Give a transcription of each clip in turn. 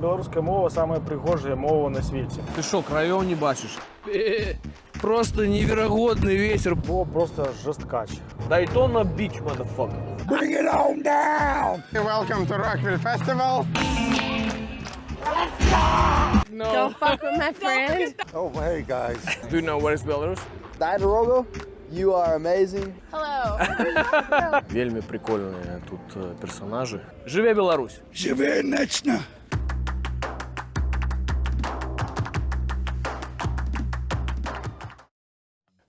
Белорусская мова самая пригожая мова на свете. Ты что, краев не бачишь? Просто невероятный ветер. Мова просто жесткач. Дайтона Бич, motherfucker. Bring it on down! Welcome to Rockville Festival. Don't fuck with my friend. Oh, hey guys. Do you know where is Belarus? Дорого, you are amazing. Hello. Вельми прикольные тут персонажи. Живе Беларусь! Живе вечно!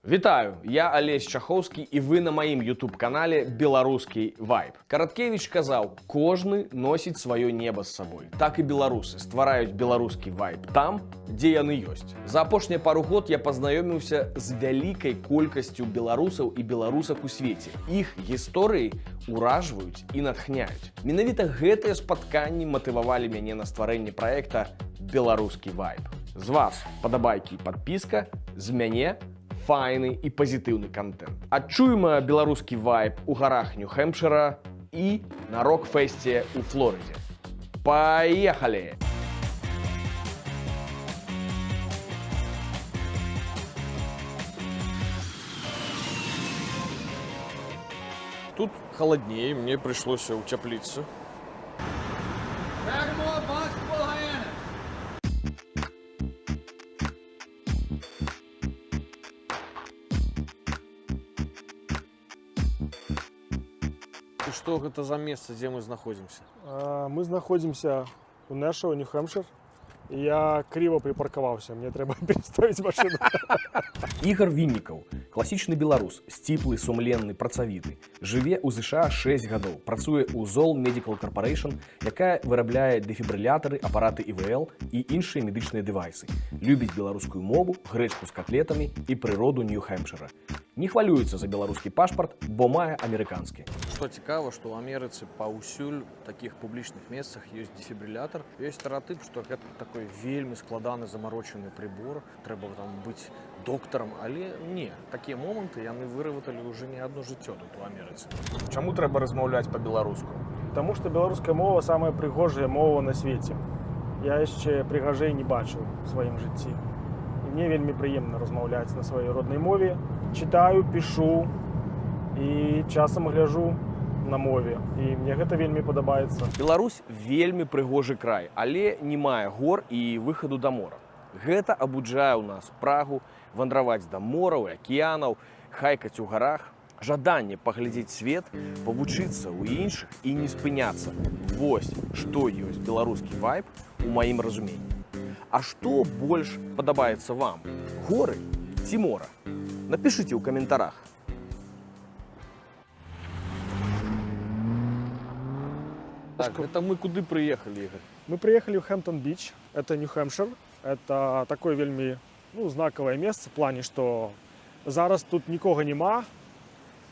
Вітаю, я Олесь Чаховський і ви на моїм ютуб-каналі «Беларускі вайб». Караткевич казав, кожны носіць сваё неба з сабой. Так і беларусы ствараюць беларускі вайб там, дзе яны ёсць. За апошнія пару год я пазнаёміўся з вялікай колькасцю беларусаў і беларусак у свеце. Іх гісторыі уражваюць і натхняюць. Менавіта гэтыя спатканні матывавалі мяне на стварэнне праекта «Беларускі вайб». З вас падабайкі і падпіска, з мяне файны і пазітыўны контент. Адчуем беларускі вайб у гарах Нью-Хэмпшыра і на рок-фэсце у Флорыдзе. Паехалі! Тут холоднее, мне пришлось утеплиться. И что это за место, где мы находимся? Мы знаходзімся у Нэшоу, Нью-Хэмпшир. Я криво припаркаваўся, мне трэба переставіць машину. Ігор Віннікаў, класічны беларус, сціплы, сумленны, працавіты. Жыве ў ЗША 6 гадоў, працуе ў Zoll Medical Corporation, якая вырабляе дэфібрылятары, апараты ІВЛ і іншыя медычныя дэвайсы. Любіць беларускую мову, грэчку з котлетамі і прыроду Нью-Хэмпшыра. Не хвалюецца за беларускі пашпарт, бо мае амерыканскі. Што цікава, што ў Амерыцы паўсюль такіх публічных месцах ёсць дэфібрылятар. Ёсць стэрэатып, што гэта такой вельмі складаны замарочаны прибор, трэба там быць доктарам, але не, такія моманты яны выработалі ўжо не адно жыццё тут у Амерыцы. Чаму трэба размаўляць па-беларуску? Таму што беларуская мова самая пригожая мова на свеце. Я яшчэ прыгажэй не бачыў у сваім жыцці. І мне вельмі прыемна размаўляць на сваёй роднай мове. Читаю, пишу і часам гляжу на мове. І мне гэта вельмі падабаецца. Беларусь вельмі прыгожы край, але не мае гор і выхаду да мора. Гэта абуджае ў нас прагу вандраваць да мораў і акіянаў, хайкаць у гарах, жаданне паглядзець свет, павучыцца ў іншых і не спыняцца. Вось што ёсць беларускі вайб у маім разуменні. А што больш падабаецца вам? Горы ці мора? Напишите в комментариях. Так, это мы куда приехали, Игорь? Мы приехали в Хэмптон-Біч, это Нью-Хэмпшир. Это такое вельмі знаковое место в плане, что зараз тут нікога нема,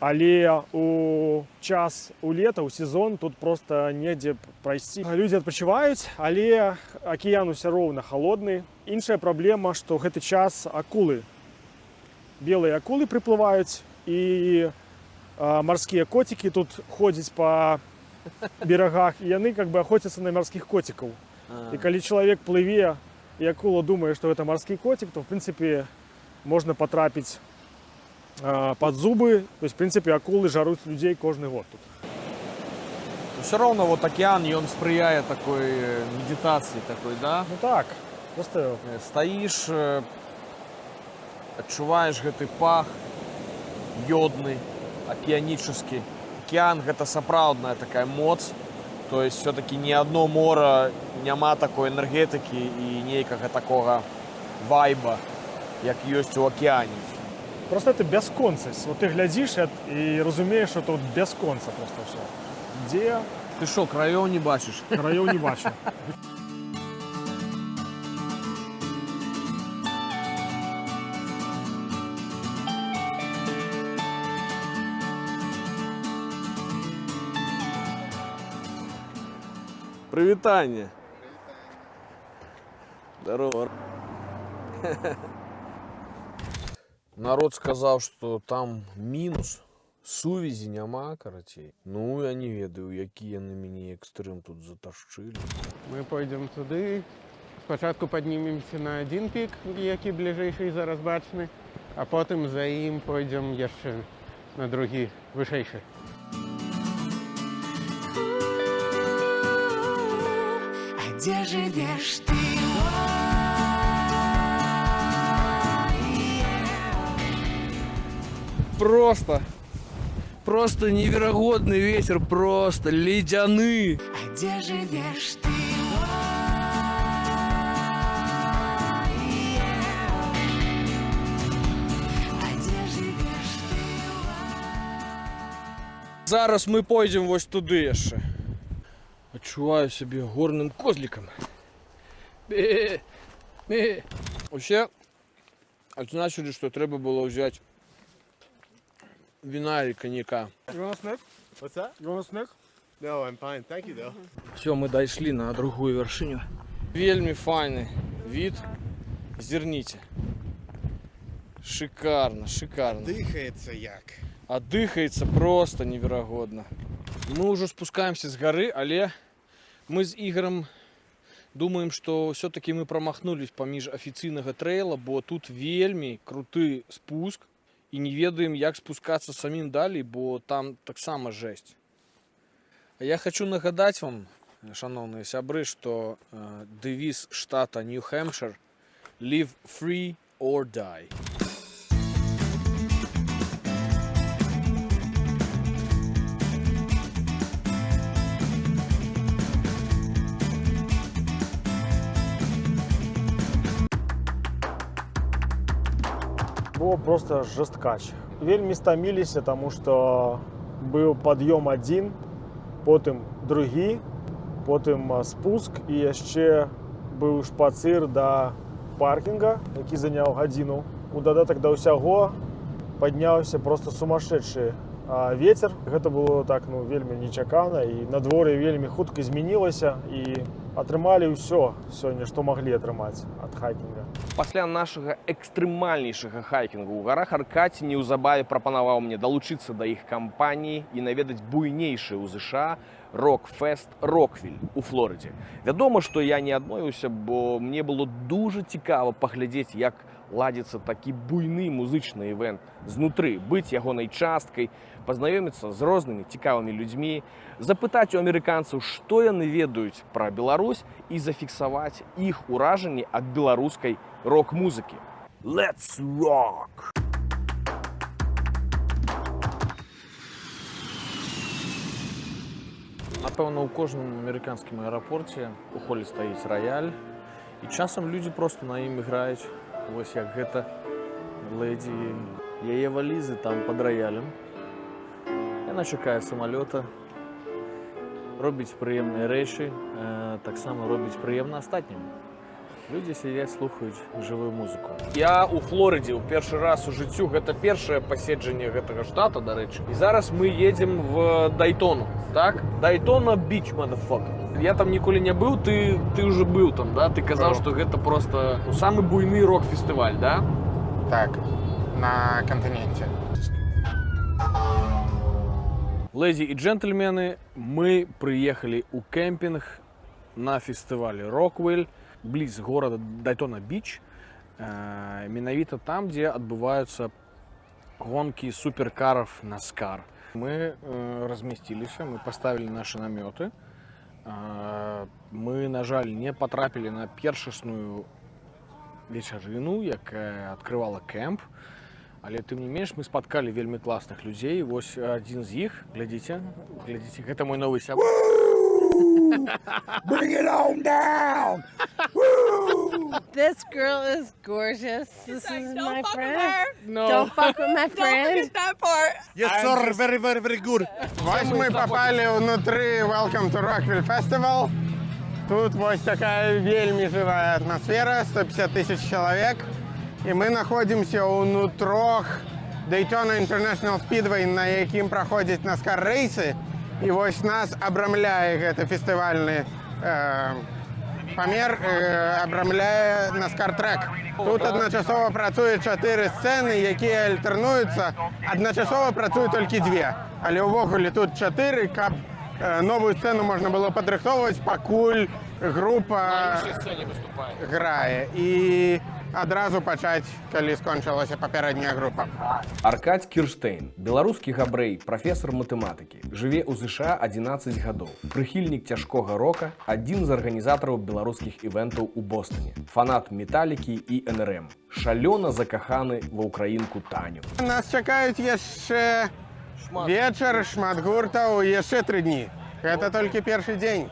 але у час у лета, у сезон тут просто недзе прайсці. Людзі адпачываюць, але акіян усё роўна халодны. Іншая праблема, што гэты час акулы. Белые акулы приплываюць, і морские котики тут ходзяць по берагах, і яны как бы охотятся на морских котиков. И калі человек плыве, и акула думает, что это морский котик, то в принципе можно потрапить под зубы. То есть в принципе акулы жарут людей каждый год тут. Все равно вот океан, и он сприяет такой медитации такой, да? Ну так, просто стоишь, адчуваеш гэты пах ёдны, акіянічны. Акіян гэта сапраўдная такая моц. То есть все-таки ни одно мора няма такой энергетики и нейкага такого вайба, як ёсць у океане. Просто это бясконцасць. Вот ты глядишь и разумеешь, что тут бясконца просто все. Где? Ты что, краёў не бачишь? Краёў не бачу. Привитание. Здорово. Народ сказал, что там минус. Сувязі няма, карацей. Ну, я не ведаю, якія на мяне экстрым тут заташчылі. Ми пойдемо туди. Спочатку піднімемося на один пік, який ближайший зараз бачний, а потім за ним пойдемо ще на другий, вищий. А где живешь ты? Просто невероятный ветер, просто ледяный. А где живешь ты? А где живешь ты? Зараз ми пойдемо ось туди ще. Відчуваю себе горним козликом. Вообще, отзначили, що треба було взяти вина і коньяка. You want a snack? What's that? You want a snack? No, I'm fine. Thank you, though. Все, ми дійшли на другу вершину. Вельми файний вид. Зерните. Шикарно, шикарно. Дихається як. А дихається просто невероятно. Ми вже спускаємося з гори, але ми з Ігорем думаємо, що все-таки ми промахнулись поміж офіційного трейла, бо тут вельми крутий спуск і не ведаємо, як спускатися самим далі, бо там так само жесть. А я хочу нагадати вам, шановні сябри, що девіз штата Нью-Хемпшир «Live free or die». Было просто жесткач. Вельми стомились, тому что был подъем один, потом другий, потом спуск і ще був шпацир до паркінга, який зайняв годину. У додаток до усяго піднявся просто сумасшедший ветер. Гэта было так, вельми нечакана, і надвор'е вельми хутка змянілася, і атрымалі ўсё сёння, што маглі атрымаць ад хайкінга. Пасля нашага экстрэмальнейшага хайкінгу ў гарах Аркадзь неўзабаве прапанаваў мне далучыцца да іх кампаніі і наведаць буйнейшы ў ЗША рок-фест «Роквіль» у Флорыдзе. Вядома, што я не адмовіўся, бо мне было дужа цікава паглядзець, як ладзіцца такі буйны музычны івент знутры, быць ягонай часткай, пазнаёміцца з рознымі цікавымі людзьмі, запытаць у амерыканцаў, што яны ведаюць пра Беларусь і зафіксаваць іх уражанні ад беларускай рок-музыкі. Let's rock! Напэўна, у кожным амерыканскім аэрапорце у холе стаіць раяль, і часам людзі просто на ім іграюць. Вось як гэта лэдзі. Яе валізы там пад раялем. Яна чакае самалёта, робіць прыемныя рэчы, таксама робіць прыемна астатнім. Людзі сядзяць, слухаюць жывую музыку. Я ў Флорыдзе ў першы раз у жыццю, гэта першае паседжанне гэтага штата, дарэчы. І зараз мы едзем в Дайтону, так? Дайтона Біч, motherfucker. Я там ніколі не быў, ты ўжо быў там, да? Ты казаў, што гэта просто самы буйны рок-фестываль, да? Так, на континенте. Леди и джентльмены, мы приехали у кемпинг на фестивале Роквіль близ города Дайтона-Біч, менавіта там, где отбываются гонки суперкаров NASCAR. Мы разместились, мы поставили наши наметы. Мы, на жаль, не потрапили на першасную вечарыну, якая открывала кемп. Але тым не менш мы спаткалі вельмі класных людзей. Вось адзін з іх, глядзіце, гэта мой новы сябар. Bring it on down! This girl is gorgeous. This is my friend. No. Don't fuck with my friend. Yes, sir. Very, very, very good. Ось мы попали внутри Welcome to Rockville Festival. Тут вот такая вельми живая атмосфера, 150 тысяч человек. И мы находимся внутрох Daytona International Speedway, на яким проходят NASCAR рейсы. И вот нас абрамляе гэта фестивальный памер, абрамляе NASCAR трек. Тут одночасова працуе 4 сцены, якія альтэрнуюцца. Адначасова працуе толькі 2. Але ўвогуле тут 4, каб новую сцену можна было падрыхтоўваць, пакуль група грає. І одразу почати, коли скончилася попередня група. Аркадь Кірштейн, беларускі габрэй, прафесор матэматыкі, жыве ў ЗША 11 гадоў. Прыхільнік цяжкога рока, адзін з арганізатараў беларускіх івентаў у Бостоне. Фанат Металікі і НРМ. Шалёна закаханы ва ўкраінку Таню. Нас чакаюць яшчэ вечар, шмат гуртаў, яшчэ 3 дні. Гэта толькі першы дзень.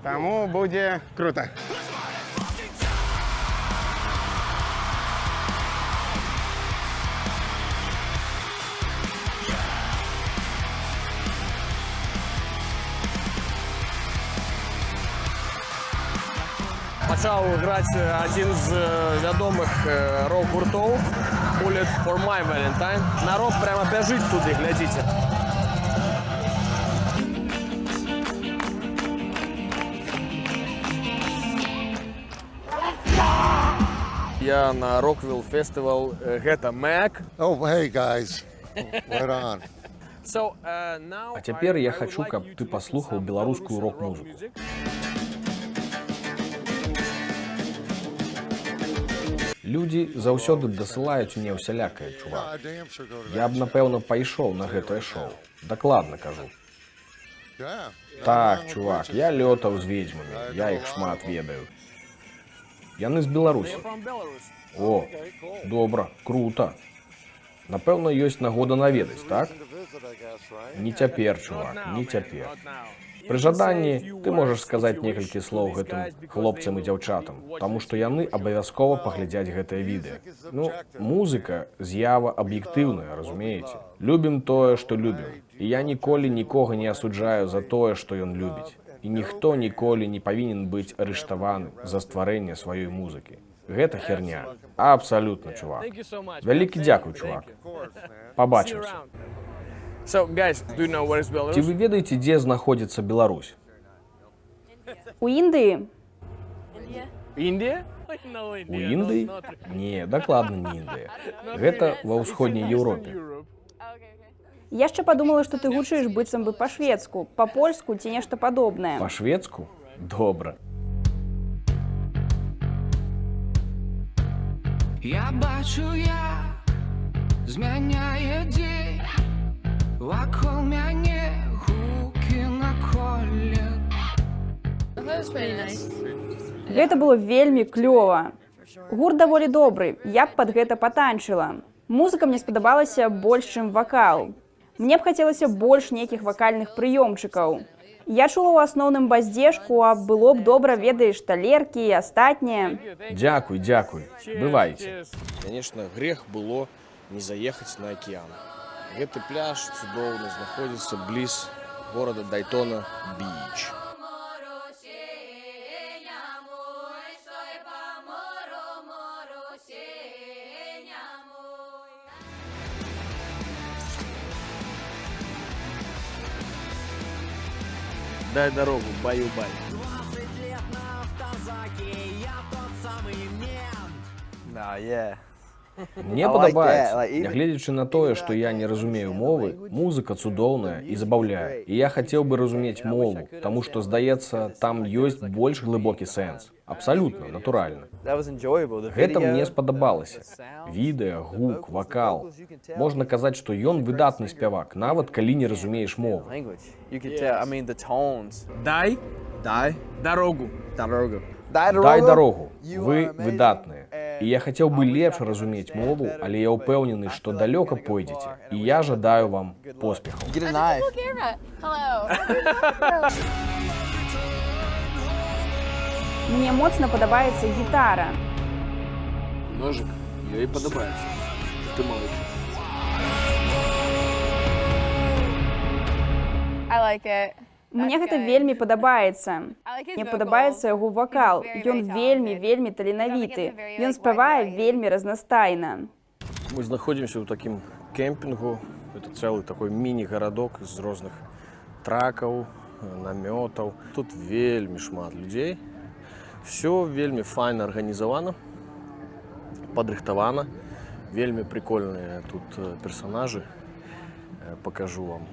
Таму будзе крута. Пачаў граць адзін з вядомых рок-гуртоў Bullet for my Valentine. Народ прямо бяжыць туды, глядзіце. Я на Rockville Festival, гэта Mac. Oh, hey guys. Right on. А цяпер я хачу, каб ты паслухаў беларускую рок-музыку. Людзі заўсёды дасылаюць мне ўсялякае, чувак. Я б, напэўна, пайшоў на гэтае шоу. Дакладна кажу. Так, чувак, я лётаў з ведзьмамі, я іх шмат ведаю. Яны з Беларусі. О, добра, крута. Напэўна, ёсць нагода наведаць, так? Не цяпер, чувак, не цяпер. Пры жаданні ты можаш сказаць некалькі слоў гэтым хлопцам і дзяўчатам, таму што яны абавязкова паглядзяць гэтае відэа. Ну, музыка з'ява аб'ектыўная, разумееце? Любім тое, што любім. І я ніколі нікога не асуджаю за тое, што ён любіць. І ніхто ніколі не павінен быць арыштаваны за стварэнне сваёй музыкі. Гэта херня. Абсалютна, чувак. Вялікі дзякуй, чувак. Пабачымся. Ці вы ведаеце, дзе знаходзіцца Беларусь? У Індыі. Індія? У Індыі? Не, дакладна не Індыя. Гэта ва ўсходняй Еўропе. Я яшчэ падумала, што ты гучыш быццам бы па-шведску, па-польску ці нешта падобнае. Па-шведску? Добра. Я бачу, як змяняе дзень вакол мяне гукі на колер. Гэта было вельмі клёва. Гурт даволі добры, я б пад гэта патанчыла. Музыка мне спадабалася больш, чым вакал. Мне б хацелася больш нейкіх вакальных прыёмчыкаў. Я чула ў асноўным баздзежку, а было б добра, ведаеш, талеркі і астатняе. Дзякуй, дзякуй. Бывайце. Конечно, грех было не заехаць на акеан. Гэты пляж цудоўна знаходзіцца бліз горада Дайтона Біч. Дай дорогу, баю-бай. Мне падабаецца. Нягледзячы на тое, што я не разумею мовы, музыка цудоўная і забаўляе. І я хацеў бы разумець мову, таму што, здаецца, там ёсць больш глыбокі сэнс. Абсалютна, натуральна. Гэта мне спадабалася. Відэа, гук, вакал. Можна казаць, што ён выдатны спявак, нават калі не разумееш мову. Дай дорогу. Дай дарогу. Вы выдатныя. І я хацеў бы лепш разумець мову, але я ўпэўнены, што далёка пойдзеце. І я жадаю вам поспехаў. Мне моцна падабаецца гітара. Ножик, ёй падабаецца. Ты малыш. Мне гэта вельмі падабаецца. Мне падабаецца яго вакал. Ён вельмі таленавіты. Ён спявае вельмі разнастайна. Мы знаходзімся ў такім кемпінгу. Это цэлы такой міні-гарадок з розных тракаў, намётаў. Тут вельмі шмат людзей. Всё вельмі файна арганізавана, падрыхтавана. Вельмі прикольныя тут персонажы. Покажу вам.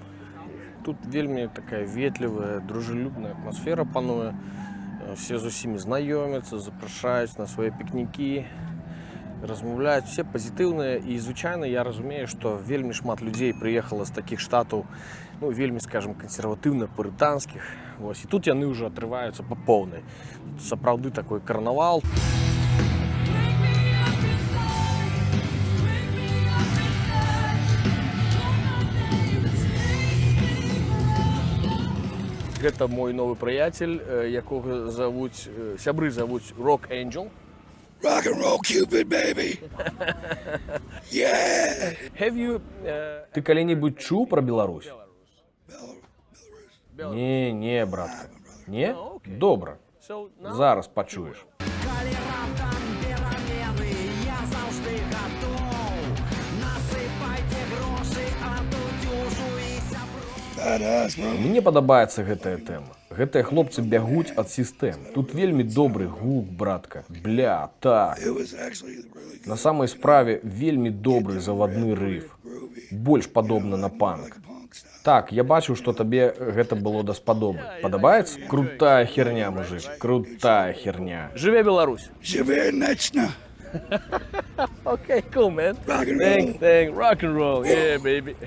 Тут вельмі такая ветлівая, дружелюбная атмасфера пануе. Все з усімі знайомяцца, запрашаюць на свае пікнікі, размаўляюць, все пазітыўныя. І, звычайна, я разумею, што вельмі шмат людзей прыехала з такіх штатаў, ну, вельмі, скажем, кансерватыўна-пурытанскіх. Вось, і тут яны ўжо атрываюцца па поўнай. Сапраўды такой карнавал. Гэта мой новы прыяцель, якога завуць, сябры завуць Rock Angel. Rock and roll Cupid, baby. Yeah. Have you, Ты калі-небудзь чуў пра Беларусь? Не, братка. Не? Добра. so now Зараз пачуеш. Badass, bro. Мне падабаецца гэтая тэма. Гэтыя хлопцы бягуць ад сістэм. Тут вельмі добры гук, братка. Бля, так. It was actually really На самай справе вельмі добры завадны рыф. Больш падобна на панк. Так, я бачыў, што табе гэта было даспадобы. Падабаецца? Крутая херня, мужик. Крутая херня. жыве Беларусь. Живе вечно. Okay, cool, man. Rock and roll. Thank, rock and roll, yeah, baby.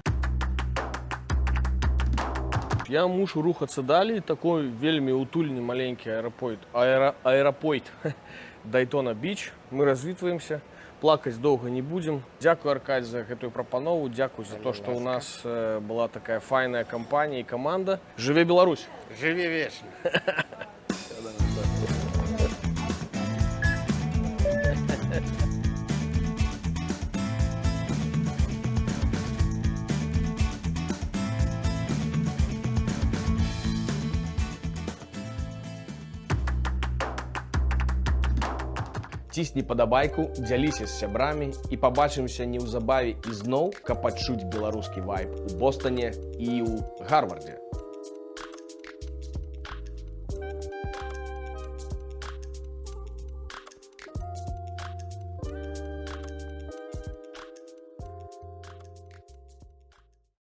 Я мушу рухацца далей, такой вельмі утульны маленькі аэрапойт Дайтона Біч. Мы развітваемся, плакаць доўга не будзем. Дзякуй, Аркадзь, за гэтую прапанову, дзякуй за то, што ў нас была такая файная кампанія і каманда. Жыве Беларусь! Живи вечно. Цісні падабайку, дзяліся з сябрамі і пабачымся неўзабаве ізноў, каб адчуць беларускі вайб у Бостане і ў Гарвардзе.